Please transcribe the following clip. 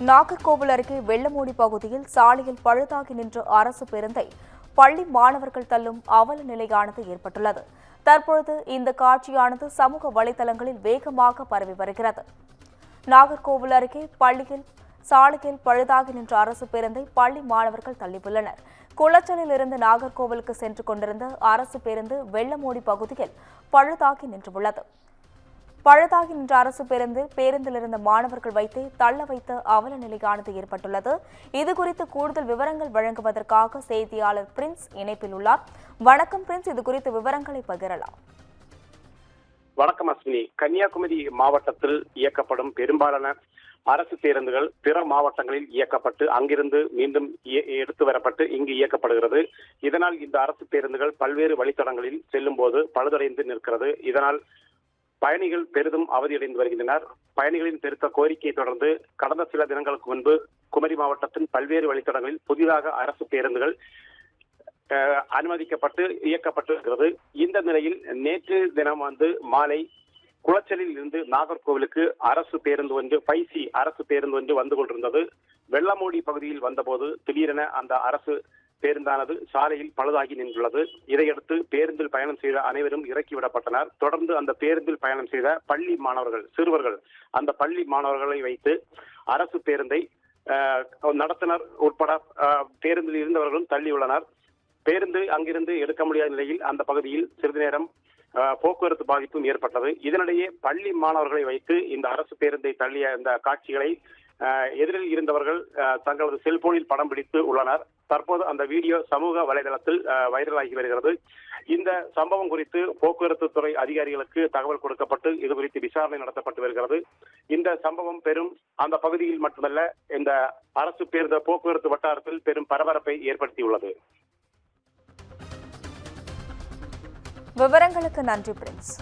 நாகர்கோவில் அருகே வெள்ளமூடி பகுதியில் சாலையில் பழுதாகி நின்ற அரசு பேருந்தை பள்ளி மாணவர்கள் தள்ளும் அவல நிலையானது ஏற்பட்டுள்ளது. தற்பொழுது இந்த காட்சியானது சமூக வலைதளங்களில் வேகமாக பரவி வருகிறது. நாகர்கோவில் அருகே பள்ளியில் சாலையில் பழுதாகி நின்ற அரசு பேருந்தை பள்ளி மாணவர்கள் தள்ளியுள்ளனர். குளச்சலில் இருந்து நாகர்கோவிலுக்கு சென்று கொண்டிருந்த அரசு பேருந்து வெள்ளமூடி பகுதியில் பழுதாகி நின்றுள்ளது. பழுதாகி நின்ற அரசு பேருந்தில் இருந்த மாணவர்கள் வைத்து தள்ள வைத்த அவல நிலையானது ஏற்பட்டுள்ளது. இதுகுறித்து கூடுதல் விவரங்கள் வழங்குவதற்காக செய்தியாளர் பிரின்ஸ் இணைப்பில் உள்ளார். வணக்கம் பிரின்ஸ், இதுகுறித்து விவரங்களை பகிரலாம். வணக்கம் அஸ்வினி. கன்னியாகுமரி மாவட்டத்தில் இயக்கப்படும் பெரும்பாலான அரசு பேருந்துகள் பிற மாவட்டங்களில் இயக்கப்பட்டு அங்கிருந்து மீண்டும் எடுத்து வரப்பட்டு இங்கு இயக்கப்படுகிறது. இதனால் இந்த அரசு பேருந்துகள் பல்வேறு வழித்தடங்களில் செல்லும் போது பழுதடைந்து நிற்கிறது. இதனால் பயணிகள் பெரிதும் அவதியடைந்து வருகின்றனர். பயணிகளின் பெருத்த கோரிக்கையை தொடர்ந்து கடந்த சில தினங்களுக்கு முன்பு குமரி மாவட்டத்தின் பல்வேறு வழித்தடங்களில் புதிதாக அரசு பேருந்துகள் அனுமதிக்கப்பட்டு இயக்கப்பட்டு வருகிறது. இந்த நிலையில் நேற்று தினம் மாலை குளச்சலில் இருந்து நாகர்கோவிலுக்கு அரசு பேருந்து ஒன்று 5C அரசு பேருந்து ஒன்று வந்து கொண்டிருந்தது. வெள்ளமூடி பகுதியில் வந்தபோது திடீரென அந்த அரசு பேருந்தானது சாலையில் பழுதாகி நின்றுள்ளது. இதையடுத்து பேருந்தில் பயணம் செய்த அனைவரும் இறக்கிவிடப்பட்டனர். தொடர்ந்து அந்த பேருந்தில் பயணம் செய்த பள்ளி மாணவர்கள், சிறுவர்கள், அந்த பள்ளி மாணவர்களை வைத்து அரசு பேருந்தை நடத்துனர் உட்பட பேருந்தில் இருந்தவர்களும் தள்ளியுள்ளனர். பேருந்து அங்கிருந்து எடுக்க முடியாத நிலையில் அந்த பகுதியில் சிறிது நேரம் போக்குவரத்து பாதிப்பும் ஏற்பட்டது. இதனிடையே பள்ளி மாணவர்களை வைத்து இந்த அரசு பேருந்தை தள்ளிய இந்த காட்சிகளை எதிரில் இருந்தவர்கள் தங்களது செல்போனில் படம் பிடித்து உள்ளனர். தற்போது அந்த வீடியோ சமூக வலைதளத்தில் வைரலாகி வருகிறது. இந்த சம்பவம் குறித்து போக்குவரத்து துறை அதிகாரிகளுக்கு தகவல் கொடுக்கப்பட்டு இது குறித்து விசாரணை நடத்தப்பட்டு வருகிறது. இந்த சம்பவம் அந்த பகுதியில் மட்டுமல்ல, இந்த அரசு பேருந்து போக்குவரத்து வட்டாரத்தில் பெரும் பரபரப்பை ஏற்படுத்தியுள்ளது. விவரங்களுக்கு நன்றி பிரின்ஸ்.